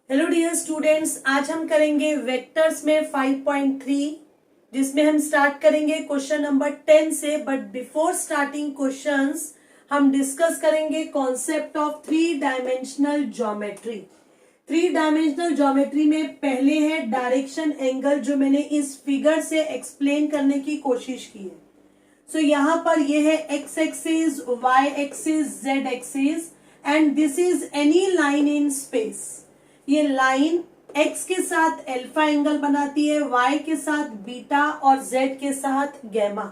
Hello dear students, आज हम करेंगे वेक्टर्स में 5.3 जिसमें हम स्टार्ट करेंगे क्वेश्चन नंबर 10 से। बट बिफोर स्टार्टिंग क्वेश्चंस हम डिस्कस करेंगे concept of three dimensional geometry. Three dimensional geometry में पहले है डायरेक्शन एंगल, जो मैंने इस फिगर से एक्सप्लेन करने की कोशिश की है। सो यहाँ पर ये है x axis, y axis, z axis and this is any line in space. ये लाइन x के साथ अल्फा एंगल बनाती है, y के साथ बीटा और z के साथ गैमा।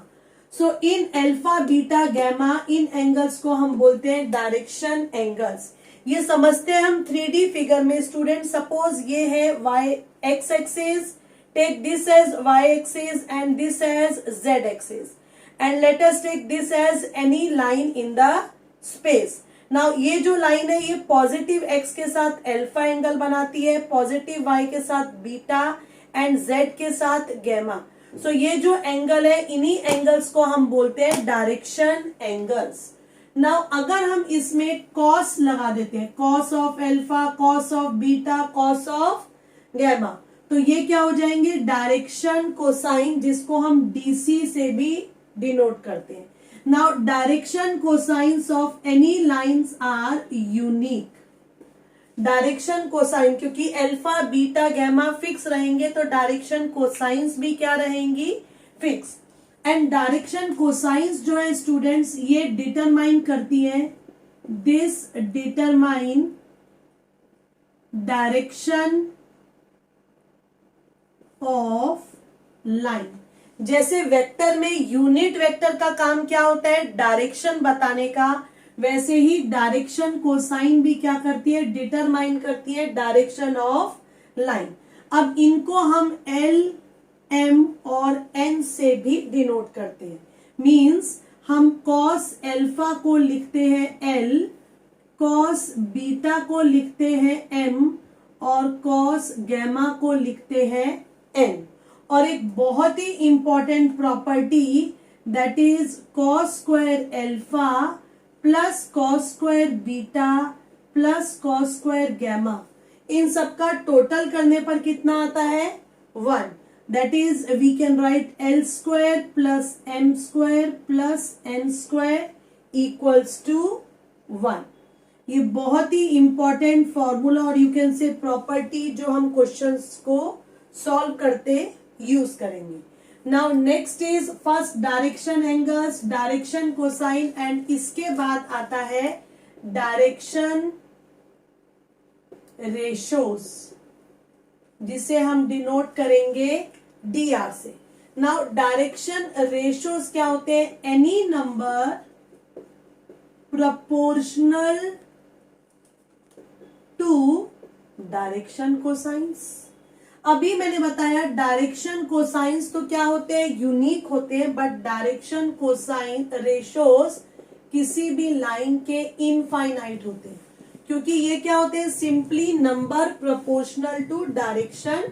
सो इन अल्फा, बीटा, गैमा, इन एंगल्स को हम बोलते हैं डायरेक्शन एंगल्स। ये समझते हैं हम 3D फिगर में। स्टूडेंट, सपोज ये है y x axis, take this as y axis and this as z axis and let us take this as any line in the space. Now ये जो line है ये पॉजिटिव x के साथ alpha angle बनाती है, पॉजिटिव y के साथ बीटा एंड z के साथ गैमा। सो ये जो एंगल है, इन्हीं एंगल्स को हम बोलते हैं डायरेक्शन एंगल्स। नाउ अगर हम इसमें कॉस लगा देते हैं, cos of alpha, cos of beta, cos of gamma, तो ये क्या हो जाएंगे? डायरेक्शन कोसाइन, जिसको हम डीसी से भी डिनोट करते हैं। Now direction cosines of any lines are unique. Direction cosine, क्योंकि अल्फा, बीटा, गैमा फिक्स रहेंगे तो डायरेक्शन कोसाइंस भी क्या रहेंगी? फिक्स। एंड डायरेक्शन कोसाइंस जो है स्टूडेंट्स, ये डिटरमाइन करती है, this determine direction of line. जैसे वेक्टर में यूनिट वेक्टर का काम क्या होता है? डायरेक्शन बताने का, वैसे ही डायरेक्शन कोसाइन भी क्या करती है? डिटरमाइन करती है डायरेक्शन ऑफ लाइन। अब इनको हम एल, एम और एन से भी डिनोट करते हैं। मींस हम कॉस अल्फा को लिखते हैं एल, कॉस बीटा को लिखते हैं एम और कॉस गैमा को लिखते हैं एन। और एक बहुत ही important property, that is cos square alpha plus cos square beta plus cos square gamma, इन सबका टोटल करने पर कितना आता है? 1। That is we can write L square plus M square plus N square equals to 1। ये बहुत ही इंपॉर्टेंट फॉर्मूला और यू कैन से प्रॉपर्टी जो हम क्वेश्चंस को सॉल्व करते यूज करेंगे। Now next is first direction angles, direction cosine and इसके बाद आता है डायरेक्शन रेशोस, जिसे हम डिनोट करेंगे dr से। नाउ डायरेक्शन रेशोस क्या होते हैं? Any number proportional to direction cosines. अभी मैंने बताया डायरेक्शन कोसाइंस तो क्या होते हैं? यूनिक होते हैं, बट डायरेक्शन कोसाइन रेशोस किसी भी लाइन के इनफाइनाइट होते हैं, क्योंकि ये क्या होते हैं? Simply number proportional to direction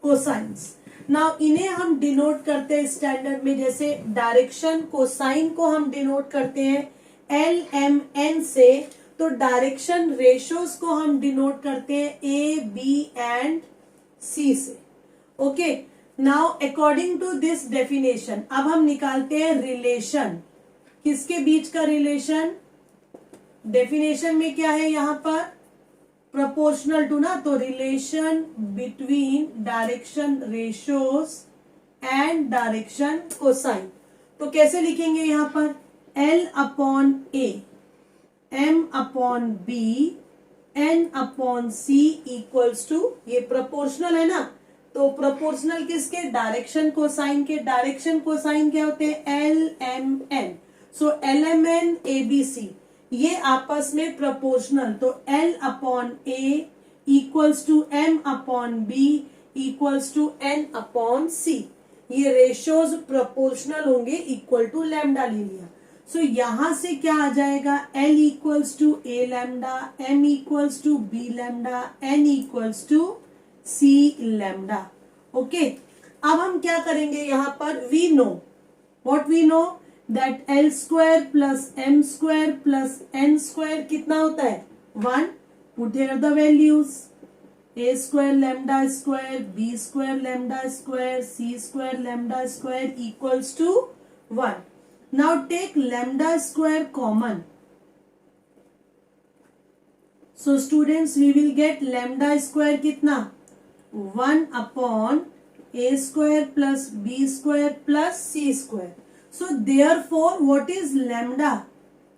cosines. Now इन्हें हम डिनोट करते हैं स्टैंडर्ड में, जैसे डायरेक्शन कोसाइन को हम डिनोट करते हैं एल, एम, एन से, तो डायरेक्शन रेशोस को हम डिनोट करते हैं ए, बी एंड सी से। Okay, now according to this definition अब हम निकालते हैं रिलेशन। किसके बीच का रिलेशन? डेफिनेशन में क्या है यहाँ पर? प्रोपोर्शनल टू ना, तो relation between direction ratios and direction cosine. तो कैसे लिखेंगे यहाँ पर? L upon A, M upon B, n upon C equals to, ये प्रोपोर्शनल है ना, तो प्रोपोर्शनल किसके? डायरेक्शन कोसाइन के। डायरेक्शन कोसाइन क्या होते हैं? L, M, N. So L, M, N, A, B, C, ये आपस में प्रोपोर्शनल, तो L upon A equals to M upon B equals to N upon सी। ये रेशियोज प्रोपोर्शनल होंगे, इक्वल टू लैम्डा ले लिया। सो यहां से क्या आ जाएगा? L equals to A lambda, M equals to B lambda, N equals to C lambda. Okay, अब हम क्या करेंगे यहाँ पर? We know what we know, that L square plus M square plus N square कितना होता है? 1। Put here the values, A square lambda square B square lambda square C square lambda square equals to 1. Now take lambda square common. So students we will get lambda square कितना 1 upon A square plus B square plus C square. So therefore what is lambda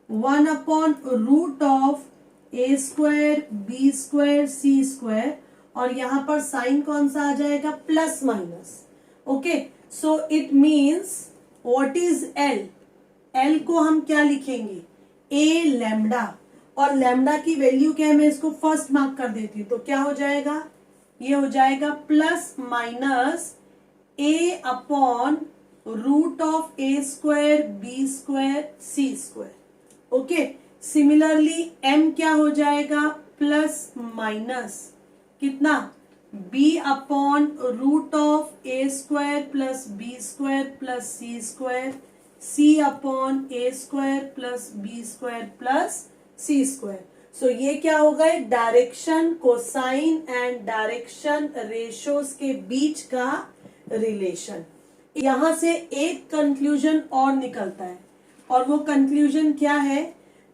1 upon root of A square B square C square, और यहां पर sign कौन सा आ जाएगा plus minus. Okay, so it means what is L. L को हम क्या लिखेंगे ए लैम्डा, और लैम्डा की वैल्यू क्या है मैं इसको फर्स्ट मार्क कर देती हूं. तो क्या हो जाएगा, ये हो जाएगा plus minus A upon root of A square B square C square. Okay, similarly M क्या हो जाएगा प्लस माइनस कितना B upon root of A square plus B square plus C square, C upon A square plus B square plus C square. So ये क्या होगा, direction cosine and direction ratios के बीच का रिलेशन. यहां से एक कंक्लूजन और निकलता है, और वो कंक्लूजन क्या है,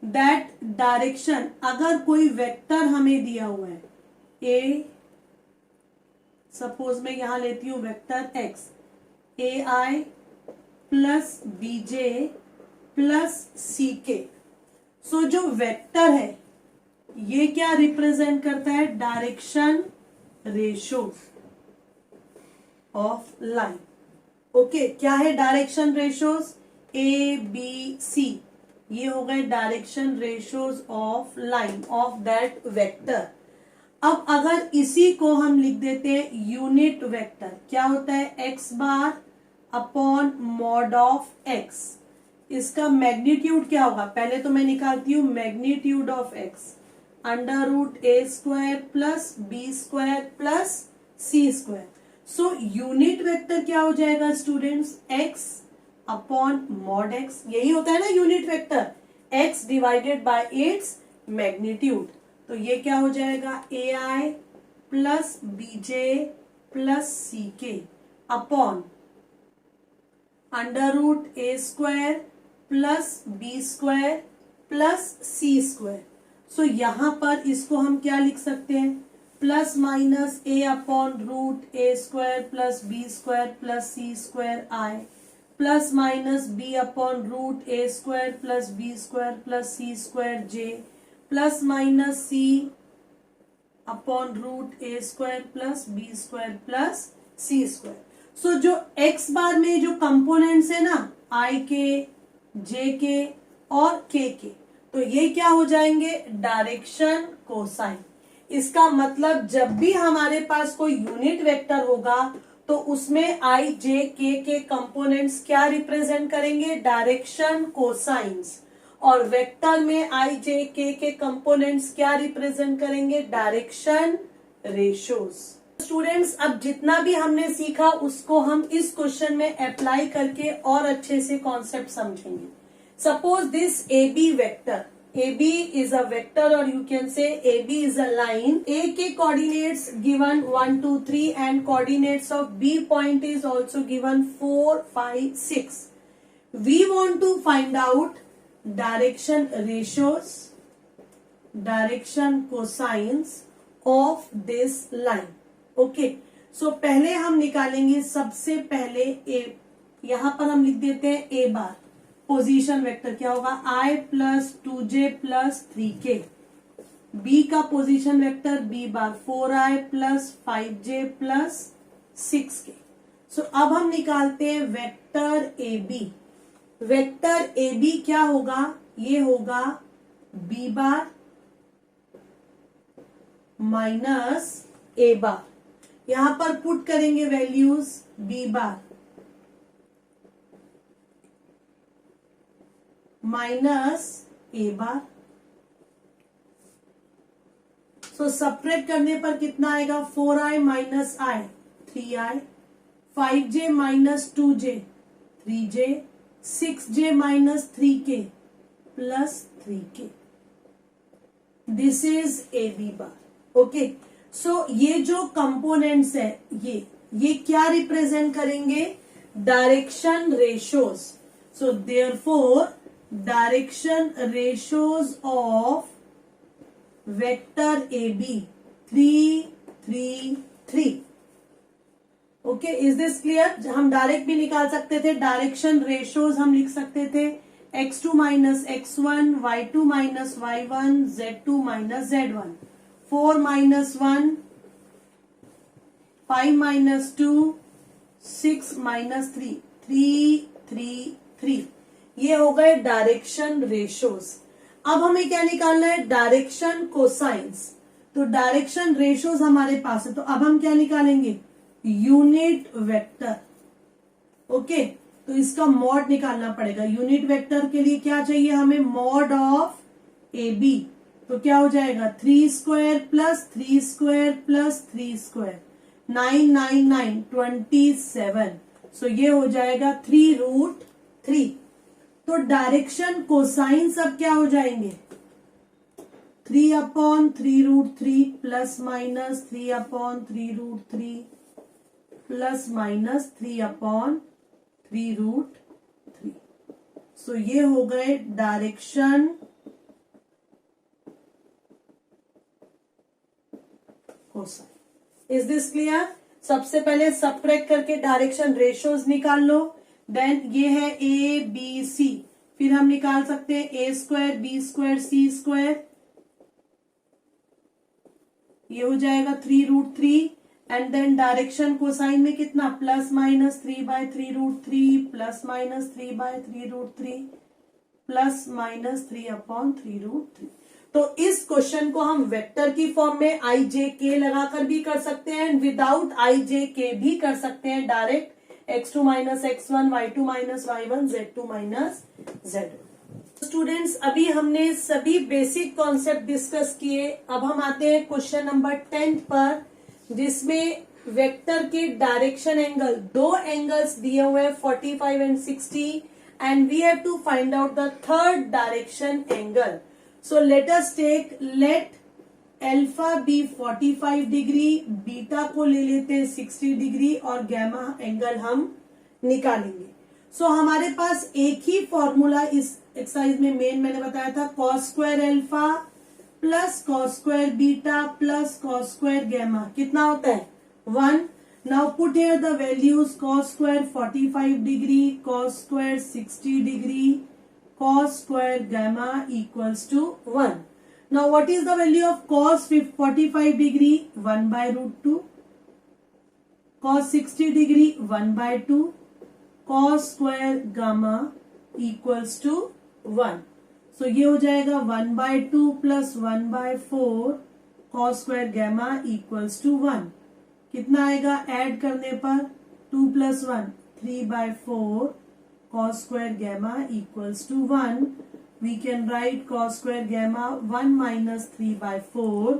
दैट डायरेक्शन, अगर कोई वेक्टर हमें दिया हुआ है ए, सपोज मैं यहां लेती हूं vector x, A I plus B J plus C के. सो जो वेक्टर है ये क्या रिप्रेजेंट करता है, direction ratios of line. Okay, क्या है direction ratios, A B C, ये हो गए direction ratios of line of that vector. अब अगर इसी को हम लिख देते हैं यूनिट वेक्टर, क्या होता है X bar upon mod of X. इसका मैग्नीट्यूड क्या होगा, पहले तो मैं निकालती हूं magnitude of X, under root A square plus B square plus C square. So unit vector क्या हो जाएगा students, X upon mod X. यही होता है ना unit vector, X divided by its magnitude. तो ये क्या हो जाएगा A I plus B J plus C K upon under root A square plus B square plus C square. So यहां पर इसको हम क्या लिख सकते हैं, plus minus A upon root A square plus B square plus C square I, plus minus B upon root A square plus B square plus C square J, plus minus C upon root A square plus B square plus C square. So जो X बार में जो components है ना आई के जे के और के, तो ये क्या हो जाएंगे डायरेक्शन कोसाइन. इसका मतलब जब भी हमारे पास कोई यूनिट वेक्टर होगा तो उसमें आई जे के कंपोनेंट्स क्या रिप्रेजेंट करेंगे, डायरेक्शन कोसाइंस, और वेक्टर में आई जे के कंपोनेंट्स क्या रिप्रेजेंट करेंगे, डायरेक्शन रेशियोज. स्टूडेंट्स अब जितना भी हमने सीखा उसको हम इस क्वेश्चन में अप्लाई करके और अच्छे से कॉन्सेप्ट समझेंगे. Suppose this A B vector, A B is a vector और you can say A B is a line. A के coordinates given 1 2 3 and coordinates of B point is also given 4 5 6. We want to find out direction ratios, direction cosines of this line. Okay, so पहले हम निकालेंगे सबसे पहले ए, यहां पर हम लिख देते हैं ए बार. पोजीशन वेक्टर क्या होगा, I plus 2j plus 3k. B का position vector B bar 4i plus 5j plus 6k. So अब हम निकालते हैं vector A B. Vector A B क्या होगा, ये होगा बी बार माइनस ए बार. यहां पर पुट करेंगे values B bar minus A bar. So separate करने पर कितना आएगा, 4i minus I 3i, 5j minus 2j 3j, 6j minus 3k plus 3k. This is A B bar. Okay, so ये जो components है ये क्या रिप्रेजेंट करेंगे? Direction ratios. So therefore direction ratios of vector A B 3, 3, 3. Okay, is this clear? हम direct भी निकाल सकते थे. डायरेक्शन रेशोज हम लिख सकते थे x2 minus x1, y2 minus y1, z2 minus z1, 4 minus 1, 5 minus 2, 6 minus 3, 3, 3, 3. ये हो गए डायरेक्शन रेशोज. अब हमें क्या निकालना है? Direction cosines. तो डायरेक्शन रेशोज हमारे पास है, तो अब हम क्या निकालेंगे? Unit vector. ओके, तो इसका मॉड निकालना पड़ेगा. यूनिट वेक्टर के लिए क्या चाहिए हमें? Mod of A B. तो क्या हो जाएगा? 3 square plus 3 square plus 3 square, 9, 9, 9, 27. So ये हो जाएगा 3√3. तो डायरेक्शन कोसाइन सब क्या हो जाएंगे? 3/3√3 प्लस माइनस 3/3√3 प्लस माइनस 3/3√3. सो ये हो गए direction cosine. Is this clear? सबसे पहले सबट्रैक्ट करके डायरेक्शन रेशोज निकाल लो. देन ये है ए बी सी. फिर हम निकाल सकते हैं A square B square C square. ये हो जाएगा 3√3. एंड देन डायरेक्शन कोसाइन में कितना? Plus minus 3/3√3 plus minus 3/3√3 plus minus 3/3√3. तो इस क्वेश्चन को हम वेक्टर की फॉर्म में आई जे के लगाकर भी कर सकते हैं एंड विदाउट आई जे के भी कर सकते हैं. Direct x2 minus x1, y2 minus y1, z2 minus z1. Students, अभी हमने सभी बेसिक कॉन्सेप्ट डिस्कस किए. अब हम आते हैं क्वेश्चन नंबर 10 पर, जिसमें वेक्टर के डायरेक्शन एंगल, दो एंगल्स दिए हुए हैं 45 एंड 60 एंड we have to find out the third direction angle. So let us take, let alpha be 45 degree, beta को ले लेते हैं 60 डिग्री और गैमा एंगल हम निकालेंगे. सो हमारे पास एक ही फॉर्मूला इस एक्सरसाइज में मेन मैंने बताया था, cos square alpha plus cos square beta plus cos square gamma. कितना होता है? 1. Now put here the values. Cos square 45 degree, cos square 60 degree, cos square gamma equals to 1. Now what is the value of cos 45 degree? 1/√2. Cos 60 degree 1/2. Cos square gamma equals to 1. So ये हो जाएगा 1/2 plus 1/4 cos square gamma equals to 1. कितना आएगा add करने पर? 2 plus 1 3/4 cos square gamma equals to 1. We can write cos square gamma 1 minus 3/4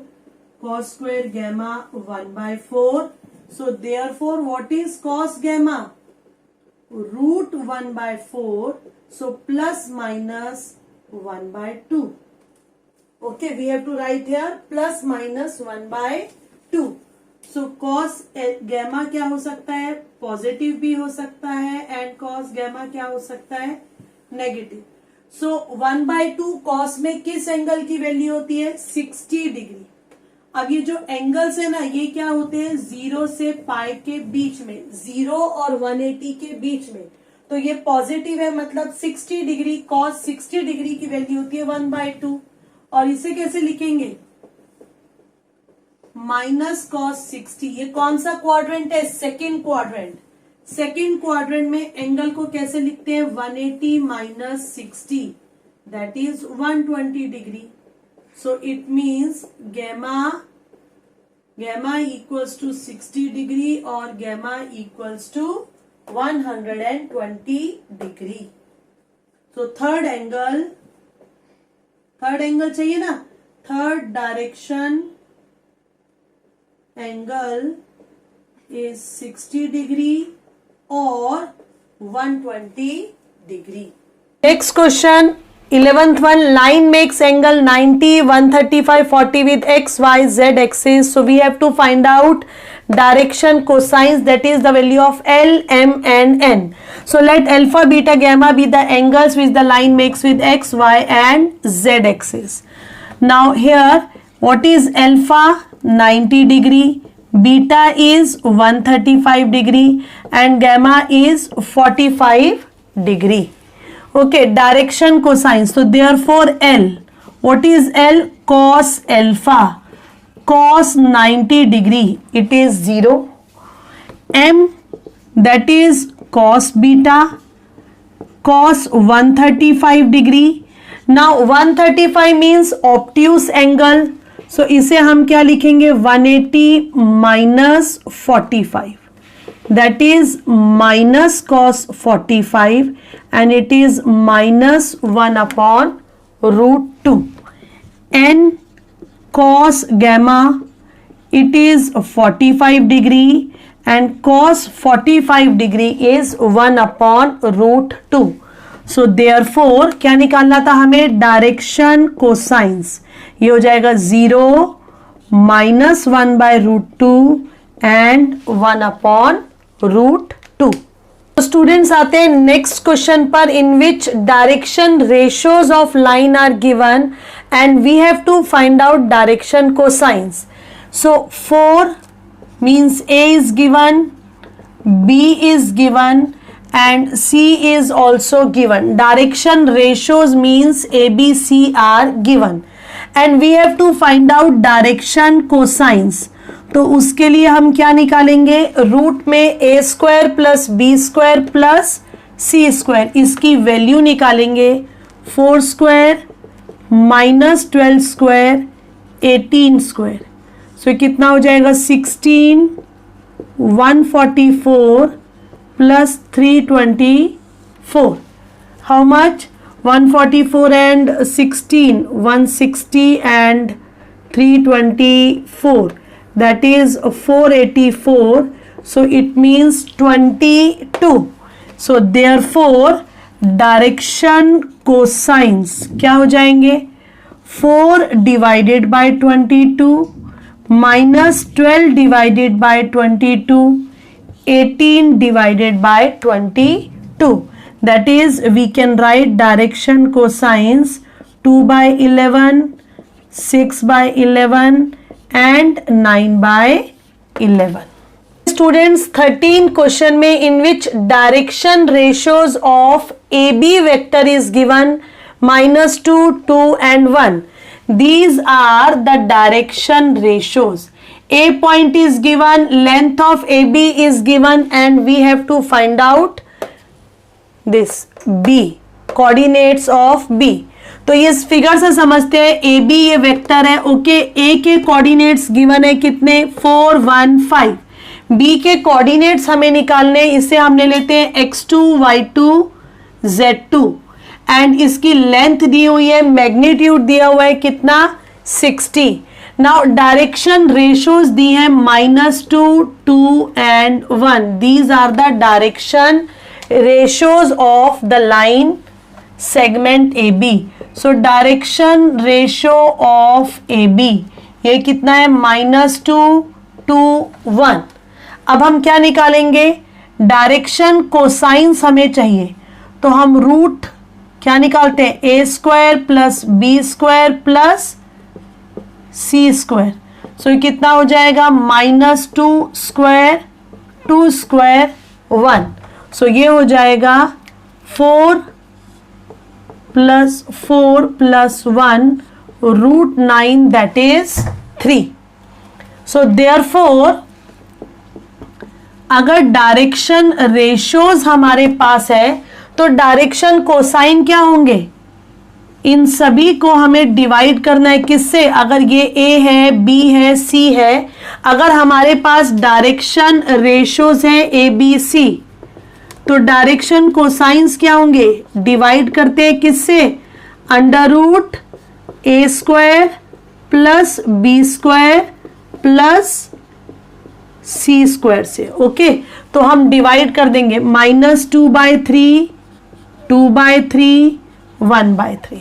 cos square gamma 1/4. So therefore what is cos gamma? √1/4. So plus minus 1/2. Okay, we have to write here plus minus 1/2. So cos gamma क्या हो सकता है? Positive भी हो सकता है and cos gamma क्या हो सकता है? नेगेटिव. सो 1/2 कॉस में किस एंगल की वैल्यू होती है? 60 डिग्री. अब ये जो एंगल्स है ना, ये क्या होते हैं? 0 से पाई के बीच में, 0 और 180 के बीच में. तो ये पॉजिटिव है, मतलब 60 डिग्री. कॉस 60 डिग्री की वैल्यू होती है 1/2. और इसे कैसे लिखेंगे? Minus cos 60. ये कौन सा क्वाड्रेंट है? Second quadrant. सेकेंड क्वाड्रेंट में एंगल को कैसे लिखते हैं? 180 minus 60, that is 120 degree. So it means gamma equals to 60 degree और gamma equals to 120 degree. So third angle चाहिए ना? Third direction angle is 60 degree और 120 degree. Next question, 11th one, line makes angle 90, 135, 40 with x, y, z axis. So we have to find out direction cosines, that is the value of L, M and N. So let alpha, beta, gamma be the angles which the line makes with x, y and z axis. Now here what is alpha? 90 degree, beta is 135 degree and gamma is 45 degree. Okay, direction cosine. So therefore L, what is L? Cos alpha, cos 90 degree, it is 0. M, that is cos beta, cos 135 degree. Now 135 means obtuse angle, so इसे हम क्या लिखेंगे? 180 minus 45, that is minus cos 45 and it is minus 1 upon root 2. N, cos gamma, it is 45 degree and cos 45 degree is 1 upon root 2. So therefore क्या निकालना था हमें? Direction cosines. ये हो जाएगा 0 minus 1 by root 2 and 1 upon root 2. तो students आते हैं नेक्स्ट क्वेश्चन पर, in which direction ratios of line are given and we have to find out direction cosines. So 4 means A is given, B is given and C is also given. Direction ratios means A, B, C are given and we have to find out direction cosines. तो उसके लिए हम क्या निकालेंगे? Root में a square plus B square plus C square, इसकी value निकालेंगे. 4 square minus 12 square 18 square, so कितना हो जाएगा? 16, 144 प्लस 324. How much? 144 and 16, 160 and 324, that is 484. So it means 22. So therefore direction cosines क्या हो जाएंगे? 4 divided by 22 minus 12 divided by 22, 18 divided by 22. That is we can write direction cosines 2 by 11, 6 by 11 and 9 by 11. Students 13 question में in which direction ratios of AB vector is given -2, 2 and 1. These are the direction ratios. A point is given, length of AB is given and we have to find out this B, coordinates of B. तो ये इस figure से समझते हैं ए B ये vector है. Okay, ए के coordinates given है कितने? 4, 1, 5. बी के कोऑर्डिनेट्स हमें निकालने, इसे हमने लेते हैं x2, y2, z2 एंड इसकी लेंथ दी हुई है, मैग्नीट्यूड दिया हुआ है कितना? 60. नाउ डायरेक्शन रेशियोज दी है -2, 2 and 1. These are the direction ratios of the line segment A B. So direction ratio of A B ये कितना है? -2, 2, 1. अब हम क्या निकालेंगे? डायरेक्शन कोसाइंस हमें चाहिए, तो हम रूट क्या निकालते हैं? A square plus B square plus C square. So ये कितना हो जाएगा? -2 स्क्वायर 2 स्क्वायर 1. सो ये हो जाएगा 4 plus 4 plus 1 root 9, that is 3. So therefore अगर डायरेक्शन रेशियोज हमारे पास है तो डायरेक्शन कोसाइन क्या होंगे? इन सभी को हमें डिवाइड करना है किससे? अगर ये ए है, बी है, सी है, अगर हमारे पास डायरेक्शन रेशियोज है ए बी सी, तो डायरेक्शन कोसाइंस क्या होंगे? डिवाइड करते हैं किससे? Under root A square plus B square plus C square से. ओके, तो हम डिवाइड कर देंगे -2/3, 2/3, 1/3।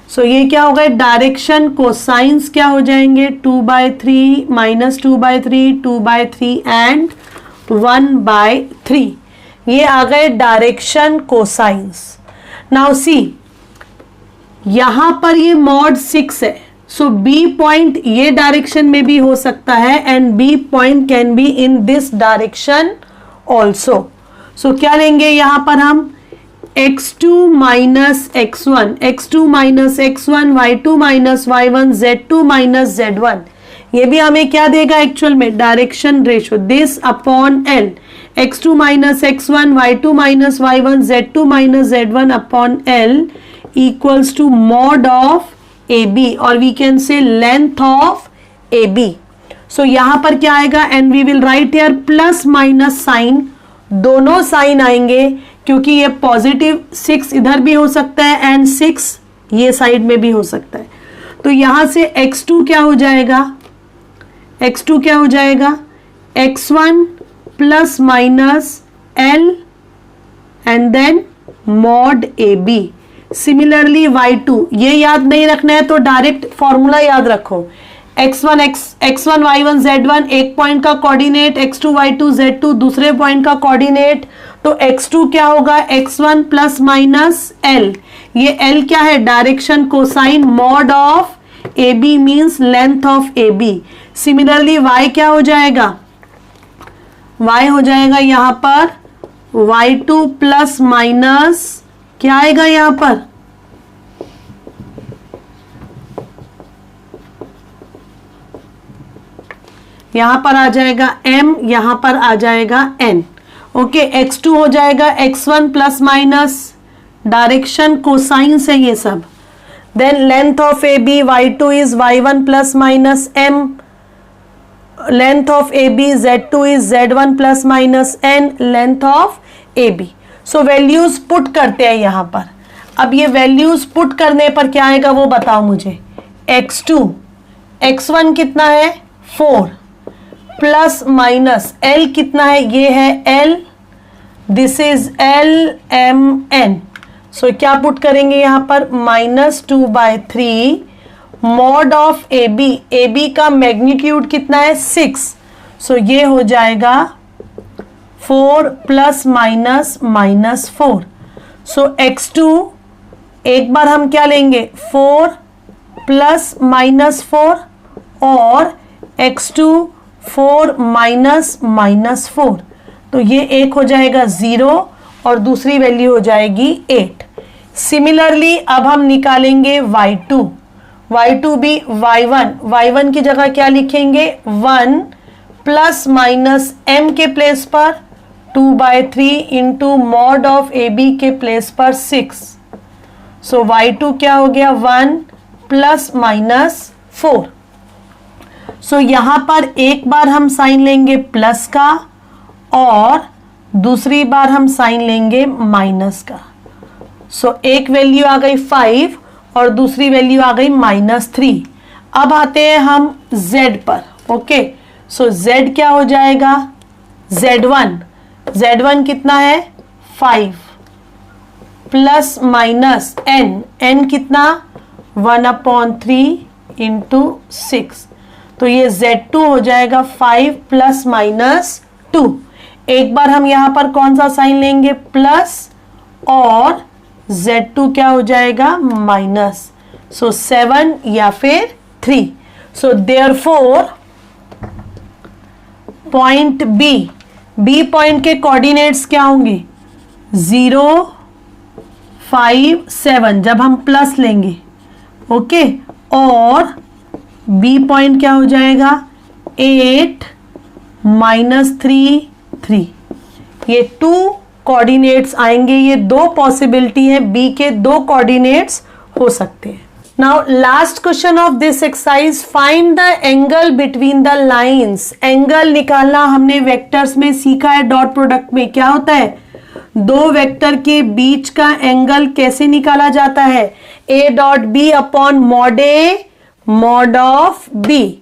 सो ये क्या होगा, डायरेक्शन कोसाइंस क्या हो जाएंगे, 2/3 माइनस 2/3, 2/3 एंड 1/3। ये आ गए डायरेक्शन कोसाइंस। नाउ सी, यहां पर ये मॉड 6 है, सो बी पॉइंट ये डायरेक्शन में भी हो सकता है and B point can be in this direction also. So क्या लेंगे यहां पर हम, x2 minus x1, x2 minus x1, y2 minus y1, z2 minus z1। ये भी हमें क्या देगा एक्चुअल में, direction ratio, this upon l, x2 minus x1, y2 minus y1, z2 minus z1 upon l equals to mod of AB, और we can say length of AB। So यहां पर क्या आएगा, and we will write here plus minus sign, दोनों sign आएंगे क्योंकि ये positive 6 इधर भी हो सकता है एंड 6 ये साइड में भी हो सकता है। तो यहां से x2 क्या हो जाएगा, x2 क्या हो जाएगा, x1 plus minus l and then mod AB। Similarly y2, ये याद नहीं रखना है तो डायरेक्ट फॉर्मूला याद रखो, x1 y1 z1 एक पॉइंट का कोऑर्डिनेट, x2 y2 z2 दूसरे पॉइंट का कोऑर्डिनेट, तो x2 क्या होगा, x1 प्लस माइनस l, ये l क्या है, direction cosine, mod of AB means length of AB। Similarly y क्या हो जाएगा, y हो जाएगा यहां पर y2 प्लस माइनस क्या आएगा यहां पर, यहां पर आ जाएगा m, यहां पर आ जाएगा n। ओके, x2 हो जाएगा x1 plus minus, direction cosines है ये सब, then length of AB y2 is y1 plus minus m, length of AB z2 is z1 plus minus n, length of AB। So values put करते हैं यहां पर। अब ये वैल्यूज पुट करने पर क्या आएगा वो बताओ मुझे, x2, x1 कितना है 4 प्लस माइनस l कितना है, ये है l, this is l m n। सो क्या पुट करेंगे यहां पर, -2/3 मॉड ऑफ AB, AB का मैग्नीट्यूड कितना है 6, सो ये हो जाएगा 4 प्लस माइनस -4। सो x2 एक बार हम क्या लेंगे 4 प्लस -4 और x2 4 माइनस -4, तो ये एक हो जाएगा 0 और दूसरी वैल्यू हो जाएगी 8। सिमिलरली अब हम निकालेंगे y2, y2 भी y1 की जगह क्या लिखेंगे 1 प्लस माइनस m के प्लेस पर 2/3 इंटू मॉड ऑफ AB के प्लेस पर 6। सो y2 क्या हो गया 1 प्लस -4। सो यहां पर एक बार हम साइन लेंगे प्लस का और दूसरी बार हम साइन लेंगे माइनस का। सो एक वैल्यू आ गई 5 और दूसरी वैल्यू आ गई -3। अब आते हैं हम z पर। ओके, सो z क्या हो जाएगा z1 कितना है 5 प्लस माइनस n कितना 1/3 इंटू 6, तो ये z2 हो जाएगा 5 प्लस -2। एक बार हम यहां पर कौन सा साइन लेंगे प्लस और z2 क्या हो जाएगा माइनस, सो 7 या फिर 3। So therefore point B point के कोऑर्डिनेट्स क्या होंगे 0 5 7 जब हम प्लस लेंगे। ओके, और बी पॉइंट क्या हो जाएगा 8 -3 3। ये 2 कोऑर्डिनेट्स आएंगे, ये 2 पॉसिबिलिटी है, बी के 2 कोऑर्डिनेट्स हो सकते हैं। Now last question of this exercise, find the angle between the lines. Angle निकालना हमने वेक्टर्स में सीखा है, डॉट प्रोडक्ट में क्या होता है, 2 वेक्टर के बीच का एंगल कैसे निकाला जाता है, a dot B upon mod A mod of B.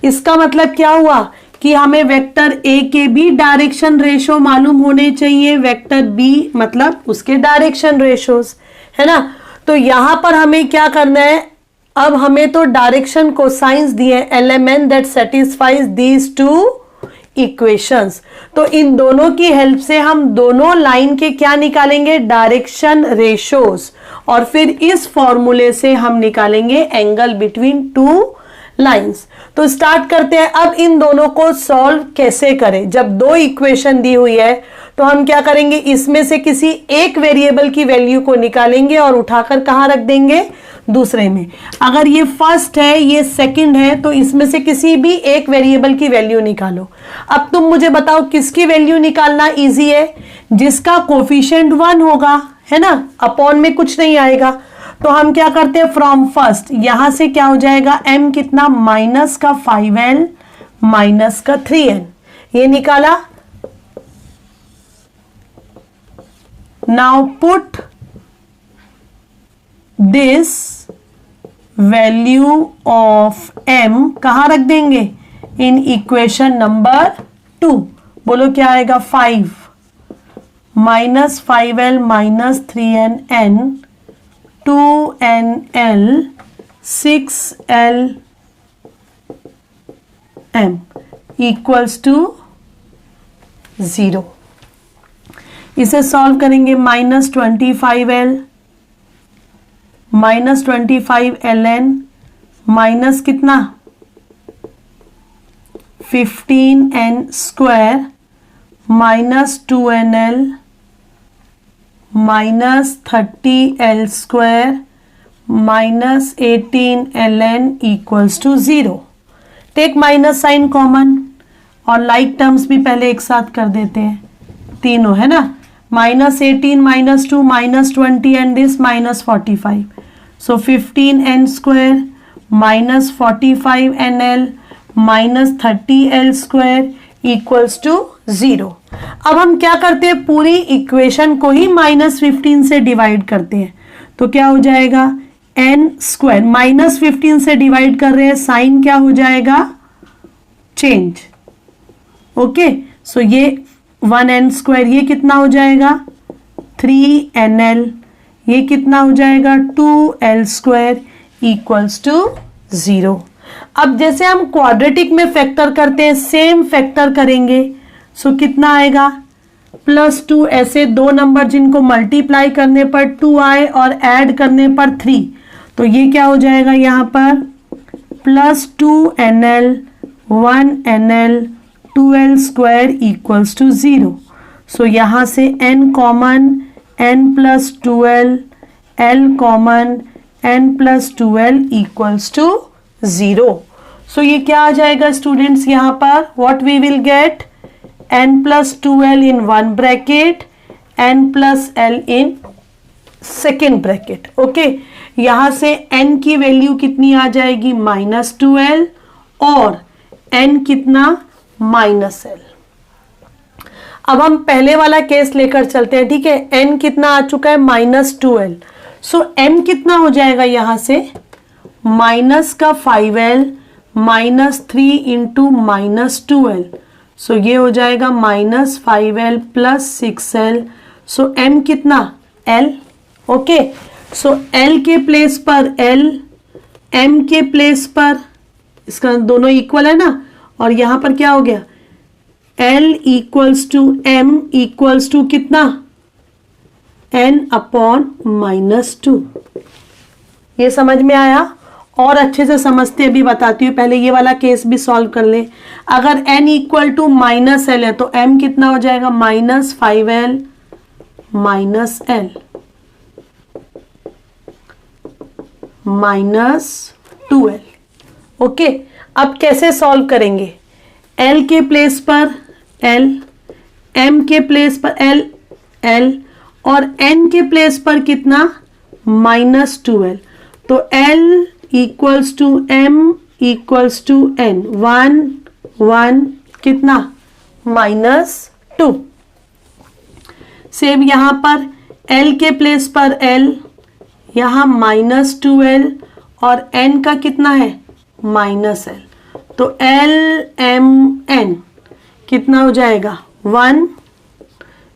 इसका मतलब क्या हुआ कि हमें वेक्टर ए के भी डायरेक्शन रेशो मालूम होने चाहिए, वेक्टर बी मतलब उसके डायरेक्शन रेशोस, है ना। तो यहां पर हमें क्या करना है, अब हमें तो डायरेक्शन कोसाइंस दिए, element that satisfies these two equations. तो इन दोनों की हेल्प से हम दोनों लाइन के क्या निकालेंगे, डायरेक्शन रेशोस, और फिर इस फॉर्मूले से हम निकालेंगे एंगल बिटवीन टू लाइंस। तो स्टार्ट करते हैं। अब इन दोनों को सॉल्व कैसे करें, जब दो इक्वेशन दी हुई है तो हम क्या करेंगे, इसमें से किसी एक वेरिएबल की वैल्यू को निकालेंगे और उठाकर कहां रख देंगे, दूसरे में। अगर ये फर्स्ट है, ये सेकंड है, तो इसमें से किसी भी एक वेरिएबल की वैल्यू निकालो। अब तुम मुझे बताओ किसकी वैल्यू निकालना इजी है, जिसका कोफिशिएंट 1 होगा, है ना, अपॉन में कुछ नहीं आएगा। तो हम क्या करते हैं, फ्रॉम फर्स्ट, यहां से क्या हो जाएगा, m कितना, माइनस का 5l माइनस का 3n, ये निकाला। Now put this value of m कहां रख देंगे, इन इक्वेशन नंबर 2। बोलो क्या आएगा, 5 minus 5l minus 3n 2nl 6l m equals to 0। इसे सॉल्व करेंगे, minus 25l minus 25ln minus कितना 15n square minus 2nl minus 30l square minus 18ln equals to 0। Take minus sign common और like terms भी पहले एक साथ कर देते हैं, तीनों है ना, minus 18 minus 2 minus 20 and this minus 45, so 15n square minus 45nl minus 30l square equals to 0। अब हम क्या करते हैं, पूरी इक्वेशन को ही माइनस 15 से डिवाइड करते हैं। तो क्या हो जाएगा, n स्क्वायर, माइनस 15 से डिवाइड कर रहे हैं, साइन क्या हो जाएगा, चेंज। ओके, सो ये 1n स्क्वायर, ये कितना हो जाएगा 3nl, ये कितना हो जाएगा 2l स्क्वायर इक्वल्स टू 0। अब जैसे हम क्वाड्रेटिक में फैक्टर करते हैं, सेम फैक्टर करेंगे। सो कितना आएगा, +2, ऐसे दो नंबर जिनको मल्टीप्लाई करने पर 2 आए और ऐड करने पर 3, तो ये क्या हो जाएगा यहाँ पर +2nl 1nl 2l square equals to 0। सो यहाँ से n common, n plus 2l, l common, n plus 2l equals to 0। So ये क्या आ जाएगा स्टूडेंट्स, यहाँ पर what we will get, n plus 2l in one bracket, n plus l in second bracket. Okay, यहां से n की value कितनी आ जाएगी, -2l, और n कितना, -l। अब हम पहले वाला केस लेकर चलते हैं, ठीक है। n कितना आ चुका है, -2l, सो m कितना हो जाएगा, यहां से माइनस का 5l माइनस 3 इंटू -2l, सो ये हो जाएगा -5l प्लस 6l, सो m कितना, l। ओके, सो l के प्लेस पर l, m के प्लेस पर, इसका दोनों इक्वल है ना, और यहां पर क्या हो गया, l equals to m equals to कितना, n अपॉन -2। ये समझ में आया, और अच्छे से समझते अभी बताती हूँ, पहले ये वाला केस भी सॉल्व कर ले। अगर n इक्वल टू -l है तो m कितना हो जाएगा, -5l minus l -2l। Okay, अब कैसे सॉल्व करेंगे, l के प्लेस पर l, m के प्लेस पर l, l, और n के प्लेस पर कितना, -2l, तो l equals to m equals to n, 1 कितना, -2। सेम यहां पर l के प्लेस पर l, यहां -2l, और n का कितना है, -l, तो l m n कितना हो जाएगा, 1,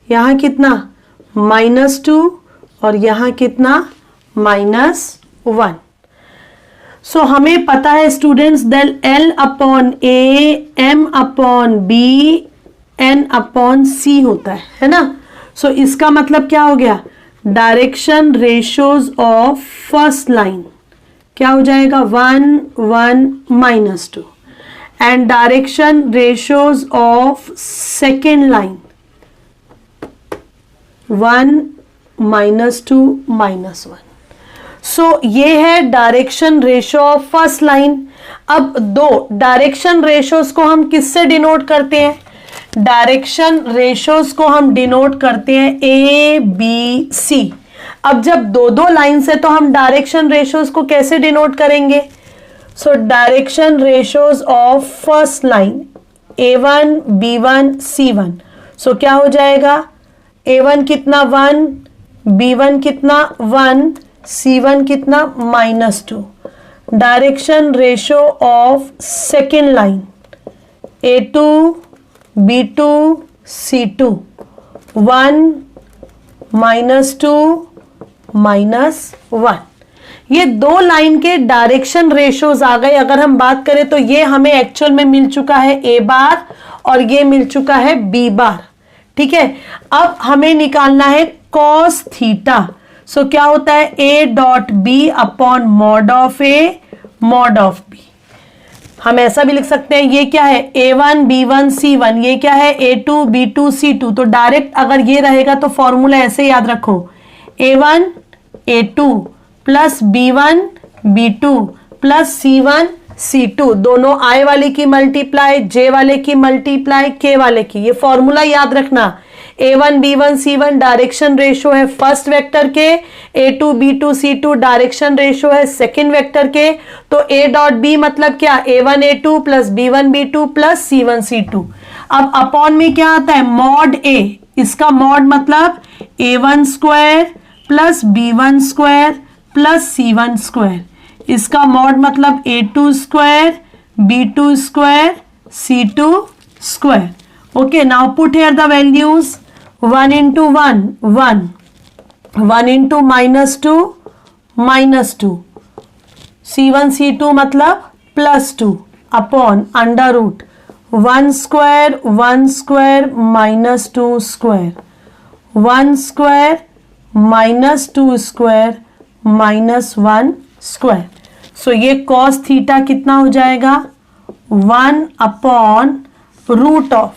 यहां कितना, -2, और यहां कितना, -1। सो हमें पता है students then L upon A M upon B N upon C होता है ना। सो इसका मतलब क्या हो गया, direction ratios of first line क्या हो जाएगा 1 1 -2 and direction ratios of second line 1 -2 -1। So ये है direction ratio of first line. अब दो डायरेक्शन रेशियोज को हम किससे डिनोट करते हैं, डायरेक्शन रेशियोज को हम डिनोट करते हैं ए बी सी। अब जब दो दो लाइन से तो हम डायरेक्शन रेशियोज को कैसे डिनोट करेंगे, so direction ratios of first line A1 B1 C1। सो क्या हो जाएगा, A1 कितना 1, B1 कितना 1, C1 कितना -2। Direction ratio of second line A2 B2 C2 1 -2 -1। ये दो लाइन के डायरेक्शन रेशियोज आ गए। अगर हम बात करें तो ये हमें एक्चुअल में मिल चुका है A बार और ये मिल चुका है B बार, ठीक है। अब हमें निकालना है cos थीटा। सो क्या होता है A dot B upon mod of A mod of B। हम ऐसा भी लिख सकते हैं, ये क्या है A1 B1 C1, ये क्या है A2 B2 C2। तो डायरेक्ट अगर ये रहेगा तो फॉर्मूला ऐसे याद रखो, A1 A2 plus B1 B2 plus C1 C2, दोनों I वाले की मल्टीप्लाई, J वाले की मल्टीप्लाई, K वाले की। ये फॉर्मूला याद रखना। A1 B1 C1 direction ratio है फर्स्ट वेक्टर के, A2 B2 C2 direction ratio है सेकंड वेक्टर के। तो A डॉट B मतलब क्या, A1 A2 plus B1 B2 plus C1 C2। अब अपॉन में क्या आता है मॉड A, इसका मॉड मतलब A1 square plus B1 square plus C1 square. इसका मॉड मतलब A2 square B2 square C2 square. Okay, now put here the values. 1 into 1 1, 1 into -2 -2, C1 C2 मतलब +2 upon under root 1 square -2 square 1 square -2 square -1 square. So ये cos theta कितना हो जाएगा 1 upon root of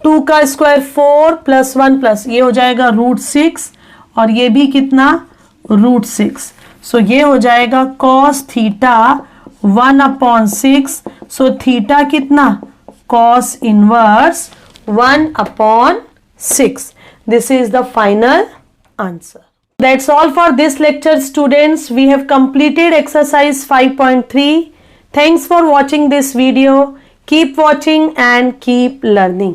2 का square 4 plus 1 plus ये हो जाएगा √6 और ये भी कितना √6। सो ये हो जाएगा cos theta 1 upon 6। So theta कितना cos inverse 1 upon 6। This is the final answer. That's all for this lecture students. We have completed exercise 5.3. Thanks for watching this video. Keep watching and keep learning.